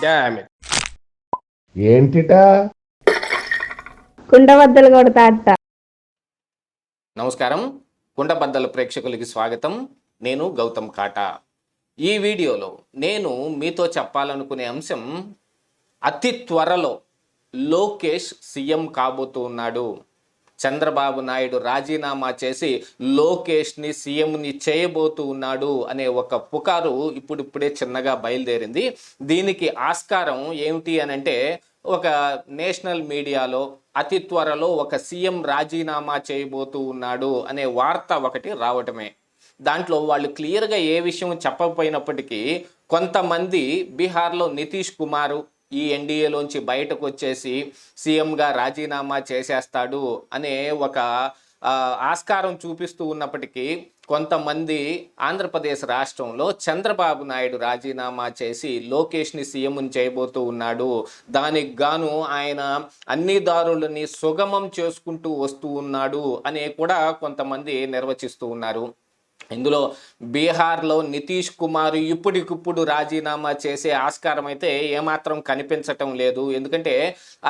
Damn it. ఏంటిటా కుండబద్దలు కొడతా అట్ట. నమస్కారం, కుండబద్దల ప్రేక్షకులకి స్వాగతం. నేను గౌతమ్ కాటా. ఈ వీడియోలో నేను మీతో చెప్పాలనుకునే అంశం, అతి త్వరలో లోకేష్ సీఎం కాబోతూ ఉన్నాడు. చంద్రబాబు నాయుడు రాజీనామా చేసి లోకేష్ని సీఎంని చేయబోతూ ఉన్నాడు అనే ఒక పుకారు ఇప్పుడిప్పుడే చిన్నగా బయలుదేరింది. దీనికి ఆస్కారం ఏమిటి అనంటే, ఒక నేషనల్ మీడియాలో అతి త్వరలో ఒక సీఎం రాజీనామా చేయబోతూ ఉన్నాడు అనే వార్త ఒకటి రావటమే. దాంట్లో వాళ్ళు క్లియర్గా ఏ విషయం చెప్పకపోయినప్పటికీ, కొంతమంది బీహార్లో నితీష్ కుమారు ఈ ఎన్డీఏలోంచి బయటకు వచ్చేసి సీఎంగా రాజీనామా చేసేస్తాడు అనే ఒక ఆస్కారం చూపిస్తూ ఉన్నప్పటికీ, కొంతమంది ఆంధ్రప్రదేశ్ రాష్ట్రంలో చంద్రబాబు నాయుడు రాజీనామా చేసి లోకేష్ని సీఎంని చేయబోతూ ఉన్నాడు, దానికి గాను ఆయన అన్ని దారులని సుగమం చేసుకుంటూ వస్తూ ఉన్నాడు అనే కూడా కొంతమంది నిర్వచిస్తూ ఉన్నారు. ఇందులో బీహార్లో నితీష్ కుమార్ ఇప్పటికిప్పుడు రాజీనామా చేసే ఆస్కారం అయితే ఏమాత్రం కనిపించటం లేదు. ఎందుకంటే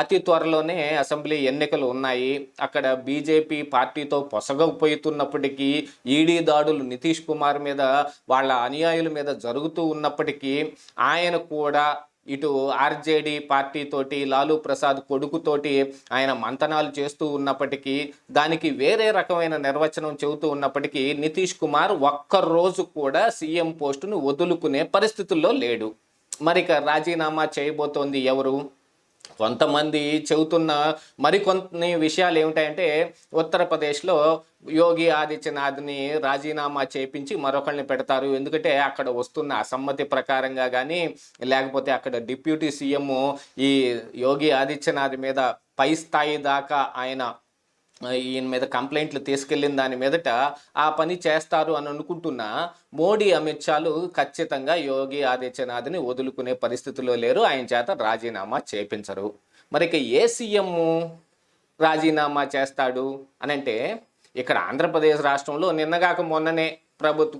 అతి త్వరలోనే అసెంబ్లీ ఎన్నికలు ఉన్నాయి. అక్కడ బీజేపీ పార్టీతో పొసగపోతున్నప్పటికీ, ఈడీ దాడులు నితీష్ కుమార్ మీద, వాళ్ళ అనుయాయుల మీద జరుగుతూ ఉన్నప్పటికీ, ఆయన కూడా ఇటు ఆర్జేడీ పార్టీతోటి, లాలూ ప్రసాద్ కొడుకుతోటి ఆయన మంతనాలు చేస్తూ ఉన్నప్పటికీ, దానికి వేరే రకమైన నిర్వచనం చెబుతూ ఉన్నప్పటికీ, నితీష్ కుమార్ ఒక్కరోజు కూడా సీఎం పోస్టును వదులుకునే పరిస్థితుల్లో లేడు. మరి ఇక రాజీనామా చేయబోతోంది ఎవరు? కొంతమంది చెబుతున్న మరికొన్ని విషయాలు ఏమిటాయంటే, ఉత్తరప్రదేశ్లో యోగి ఆదిత్యనాథ్ని రాజీనామా చేయించి మరొకరిని పెడతారు. ఎందుకంటే అక్కడ వస్తున్న అసమ్మతి ప్రకారంగా కానీ, లేకపోతే అక్కడ డిప్యూటీ సీఎం ఈ యోగి ఆదిత్యనాథ్ మీద పై స్థాయి దాకా ఈయన మీద కంప్లైంట్లు తీసుకెళ్లిన దాని మీదట ఆ పని చేస్తారు అని అనుకుంటున్నా మోడీ, అమిత్ షాలు ఖచ్చితంగా యోగి ఆదిత్యనాథ్ని వదులుకునే పరిస్థితిలో లేరు. ఆయన చేత రాజీనామా చేయించరు. మరి ఇక ఏ సీఎం రాజీనామా చేస్తాడు అనంటే, ఇక్కడ ఆంధ్రప్రదేశ్ రాష్ట్రంలో నిన్నగాక మొన్ననే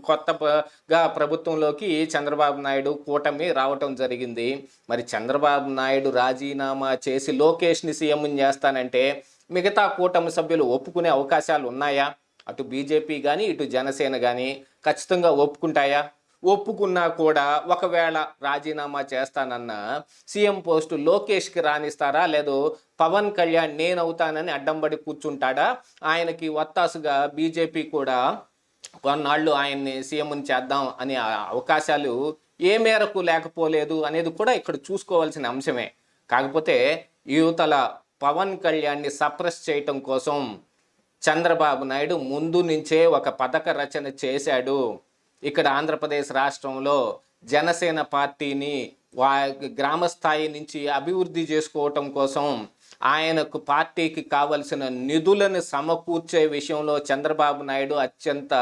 కొత్తగా ప్రభుత్వంలోకి చంద్రబాబు నాయుడు కూటమి రావటం జరిగింది. మరి చంద్రబాబు నాయుడు రాజీనామా చేసి లోకేష్ని సీఎంని చేస్తానంటే మిగతా కూటమి సభ్యులు ఒప్పుకునే అవకాశాలు ఉన్నాయా? అటు బీజేపీ కానీ, ఇటు జనసేన కానీ ఖచ్చితంగా ఒప్పుకుంటాయా? ఒప్పుకున్నా కూడా ఒకవేళ రాజీనామా చేస్తానన్న సీఎం పోస్టు లోకేష్కి రానిస్తారా? లేదు పవన్ కళ్యాణ్ నేనవుతానని అడ్డంబడి కూర్చుంటాడా? ఆయనకి వత్తాసుగా బీజేపీ కూడా కొన్నాళ్ళు ఆయన్ని సీఎంని చేద్దాం అనే అవకాశాలు ఏ మేరకు లేకపోలేదు అనేది కూడా ఇక్కడ చూసుకోవాల్సిన అంశమే. కాకపోతే యువతల పవన్ కళ్యాణ్ని సప్రెస్ చేయటం కోసం చంద్రబాబు నాయుడు ముందు నుంచే ఒక పథక రచన చేశాడు. ఇక్కడ ఆంధ్రప్రదేశ్ రాష్ట్రంలో జనసేన పార్టీని గ్రామ స్థాయి నుంచి అభివృద్ధి చేసుకోవటం కోసం ఆయనకు పార్టీకి కావలసిన నిధులను సమకూర్చే విషయంలో చంద్రబాబు నాయుడు అత్యంత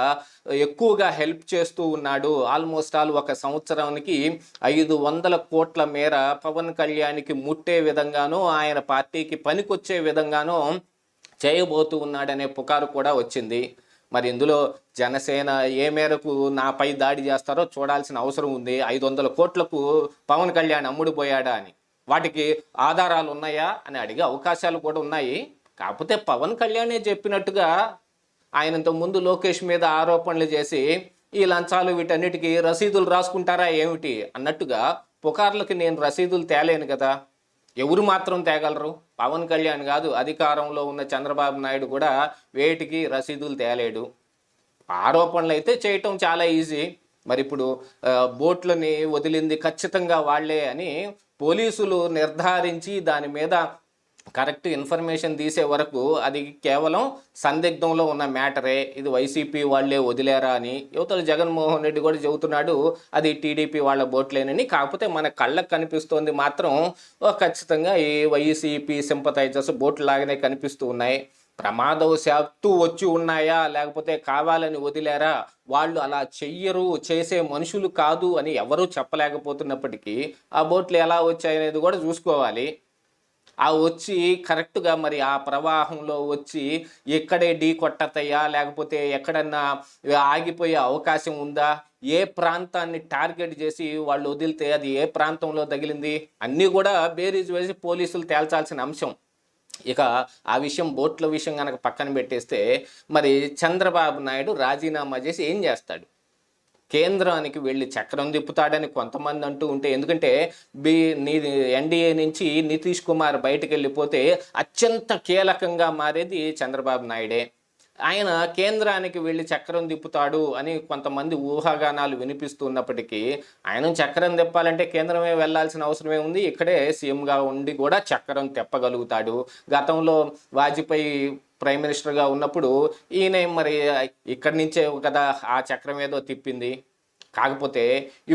ఎక్కువగా హెల్ప్ చేస్తూ ఉన్నాడు. ఆల్మోస్ట్ ఆల్ ఒక సంవత్సరానికి 500 కోట్ల మేర పవన్ కళ్యాణ్కి ముట్టే విధంగానూ, ఆయన పార్టీకి పనికొచ్చే విధంగానూ చేయబోతూ ఉన్నాడనే పుకారు కూడా వచ్చింది. మరి ఇందులో జనసేన ఏ మేరకు నాపై దాడి చేస్తారో చూడాల్సిన అవసరం ఉంది. 500 కోట్లకు పవన్ కళ్యాణ్ అమ్ముడుపోయాడా అని, వాటికి ఆధారాలు ఉన్నాయా అని అడిగే అవకాశాలు కూడా ఉన్నాయి. కాకపోతే పవన్ కళ్యాణే చెప్పినట్టుగా ఆయనంత ముందు లోకేష్ మీద ఆరోపణలు చేసి ఈ లంచాలు వీటన్నిటికీ రసీదులు రాసుకుంటారా ఏమిటి అన్నట్టుగా పుకార్లకి నేను రసీదులు తేలేను కదా. ఎవరు మాత్రం తేగలరు? పవన్ కళ్యాణ్ కాదు, అధికారంలో ఉన్న చంద్రబాబు నాయుడు కూడా వేటికి రసీదులు తేలేడు. ఆరోపణలు అయితే చేయటం చాలా ఈజీ. మరి ఇప్పుడు బోట్లని వదిలింది ఖచ్చితంగా వాళ్లే అని పోలీసులు నిర్ధారించి దాని మీద కరెక్ట్ ఇన్ఫర్మేషన్ తీసే వరకు అది కేవలం సందిగ్ధంలో ఉన్న మ్యాటరే. ఇది వైసీపీ వాళ్ళే వదిలేరా అని యువతలు జగన్మోహన్ రెడ్డి కూడా చెబుతున్నాడు, అది టీడీపీ వాళ్ళ బోట్లేనని. కాకపోతే మన కళ్ళకు కనిపిస్తోంది మాత్రం ఖచ్చితంగా ఈ వైసీపీ సింపథైజర్స్ బోట్లు లాగానే కనిపిస్తూ ఉన్నాయి. ప్రమాదవశాత్తు వచ్చి ఉన్నాయా, లేకపోతే కావాలని వదిలేరా, వాళ్ళు అలా చెయ్యరు, చేసే మనుషులు కాదు అని ఎవరూ చెప్పలేకపోతున్నప్పటికీ ఆ బోట్లు ఎలా వచ్చాయనేది కూడా చూసుకోవాలి. ఆ వచ్చి కరెక్ట్గా మరి ఆ ప్రవాహంలో వచ్చి ఎక్కడే ఢీ కొట్టతయ్యా, లేకపోతే ఎక్కడన్నా ఆగిపోయే అవకాశం ఉందా, ఏ ప్రాంతాన్ని టార్గెట్ చేసి వాళ్ళు వదిలితే అది ఏ ప్రాంతంలో తగిలింది అన్నీ కూడా బేరీజ్ వేసి పోలీసులు తేల్చాల్సిన అంశం. ఇక ఆ విషయం బోట్ల విషయం కనుక పక్కన పెట్టేస్తే, మరి చంద్రబాబు నాయుడు రాజీనామా చేసి ఏం చేస్తాడు? కేంద్రానికి వెళ్ళి చక్రం తిప్పుతాడని కొంతమంది అంటూ ఉంటే, ఎందుకంటే బి నీ ఎన్డీఏ నుంచి నితీష్ కుమార్ బయటకు వెళ్ళిపోతే అత్యంత కీలకంగా మారేది చంద్రబాబు నాయుడే. ఆయన కేంద్రానికి వెళ్ళి చక్రం తిప్పుతాడు అని కొంతమంది ఊహాగానాలు వినిపిస్తున్నప్పటికీ, ఆయన చక్రం తిప్పాలంటే కేంద్రమే వెళ్ళాల్సిన అవసరమే ఉంది. ఇక్కడే సీఎంగా ఉండి కూడా చక్రం తిప్పగలుగుతాడు. గతంలో వాజ్పేయి ప్రైమ్ మినిస్టర్గా ఉన్నప్పుడు ఈయన మరి ఇక్కడి నుంచే కదా ఆ చక్రం ఏదో తిప్పింది. కాకపోతే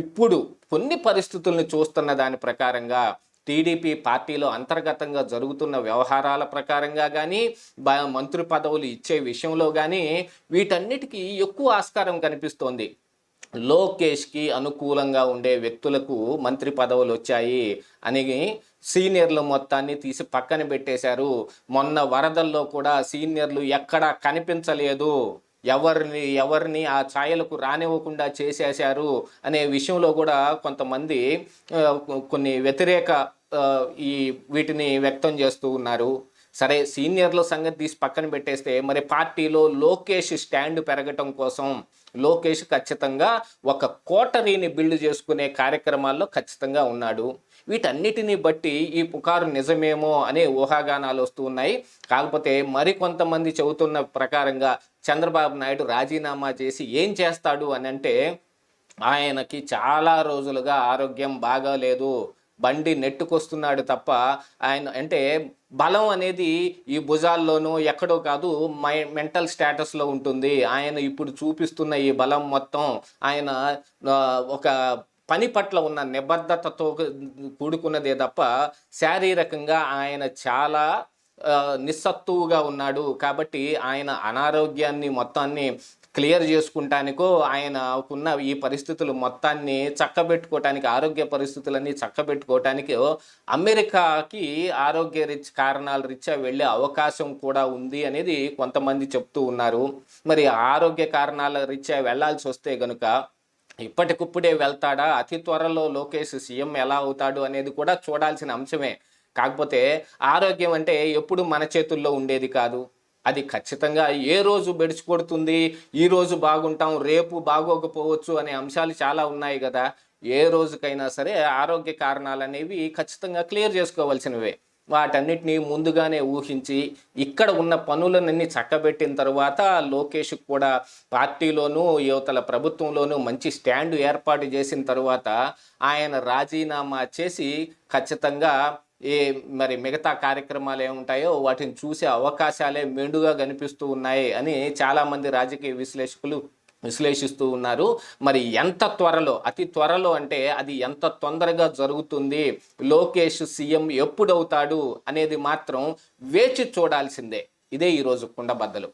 ఇప్పుడు కొన్ని పరిస్థితుల్ని చూస్తున్న దాని ప్రకారంగా, టీడీపీ పార్టీలో అంతర్గతంగా జరుగుతున్న వ్యవహారాల ప్రకారంగా కానీ, మంత్రి పదవులు ఇచ్చే విషయంలో కానీ వీటన్నిటికీ ఎక్కువ ఆస్కారం కనిపిస్తోంది. లోకేష్కి అనుకూలంగా ఉండే వ్యక్తులకు మంత్రి పదవులు వచ్చాయి అని సీనియర్లు మొత్తాన్ని తీసి పక్కన పెట్టేశారు. మొన్న వరదల్లో కూడా సీనియర్లు ఎక్కడా కనిపించలేదు, ఎవరిని ఆ ఛాయలకు రానివ్వకుండా చేసేశారు అనే విషయంలో కూడా కొంతమంది కొన్ని వ్యతిరేక ఈ వీటిని వ్యక్తం చేస్తూ ఉన్నారు. సరే, సీనియర్ల సంగతి తీసి పక్కన పెట్టేస్తే, మరి పార్టీలో లోకేష్ స్టాండ్ పెరగటం కోసం లోకేష్ ఖచ్చితంగా ఒక కోటరీని బిల్డ్ చేసుకునే కార్యక్రమాల్లో ఖచ్చితంగా ఉన్నాడు. వీటన్నిటిని బట్టి ఈ పుకారు నిజమేమో అనే ఊహాగానాలు వస్తూ ఉన్నాయి. కాకపోతే మరికొంతమంది చెబుతున్న ప్రకారంగా చంద్రబాబు నాయుడు రాజీనామా చేసి ఏం చేస్తాడు అని అంటే, ఆయనకి చాలా రోజులుగా ఆరోగ్యం బాగాలేదు, బండి నెట్టుకొస్తున్నాడు తప్ప ఆయన అంటే బలం అనేది ఈ భుజాల్లోనూ ఎక్కడో కాదు, మెంటల్ స్టేటస్లో ఉంటుంది. ఆయన ఇప్పుడు చూపిస్తున్న ఈ బలం మొత్తం ఆయన ఒక పని పట్ల ఉన్న నిబద్ధతతో కూడుకున్నదే తప్ప శారీరకంగా ఆయన చాలా నిస్సత్తువుగా ఉన్నాడు. కాబట్టి ఆయన అనారోగ్యాన్ని మొత్తాన్ని క్లియర్ చేసుకుంటానికో, ఆయనకున్న ఈ పరిస్థితులు మొత్తాన్ని చక్కబెట్టుకోవటానికి, ఆరోగ్య పరిస్థితులన్నీ చక్కబెట్టుకోవటానికి అమెరికాకి ఆరోగ్య కారణాల రీత్యా వెళ్ళే అవకాశం కూడా ఉంది అనేది కొంతమంది చెప్తూ ఉన్నారు. మరి ఆరోగ్య కారణాల రీత్యా వెళ్లాల్సి వస్తే గనుక ఇప్పటికిప్పుడే వెళ్తాడా, అతి త్వరలో లోకేష్ సీఎం ఎలా అవుతాడు అనేది కూడా చూడాల్సిన అంశమే. కాకపోతే ఆరోగ్యం అంటే ఎప్పుడు మన చేతుల్లో ఉండేది కాదు. అది ఖచ్చితంగా ఏ రోజు బెడిచి కొడుతుంది, ఈరోజు బాగుంటాం రేపు బాగోకపోవచ్చు అనే అంశాలు చాలా ఉన్నాయి కదా. ఏ రోజుకైనా సరే ఆరోగ్య కారణాలు అనేవి ఖచ్చితంగా క్లియర్ చేసుకోవాల్సినవే. వాటన్నిటినీ ముందుగానే ఊహించి ఇక్కడ ఉన్న పనులన్నీ చక్కబెట్టిన తర్వాత లోకేష్ కూడా పార్టీలోనూ యువతల ప్రభుత్వంలోనూ మంచి స్టాండ్ ఏర్పాటు చేసిన తర్వాత ఆయన రాజీనామా చేసి ఖచ్చితంగా మరి మిగతా కార్యక్రమాలు ఏముంటాయో వాటిని చూసే అవకాశాలే మెండుగా కనిపిస్తూ ఉన్నాయి అని చాలామంది రాజకీయ విశ్లేషకులు విశ్లేషిస్తూ ఉన్నారు. మరి ఎంత త్వరలో, అతి త్వరలో అంటే అది ఎంత తొందరగా జరుగుతుంది, లోకేష్ సీఎం ఎప్పుడవుతాడు అనేది మాత్రం వేచి చూడాల్సిందే. ఇదే ఈరోజు కుండబద్దలు.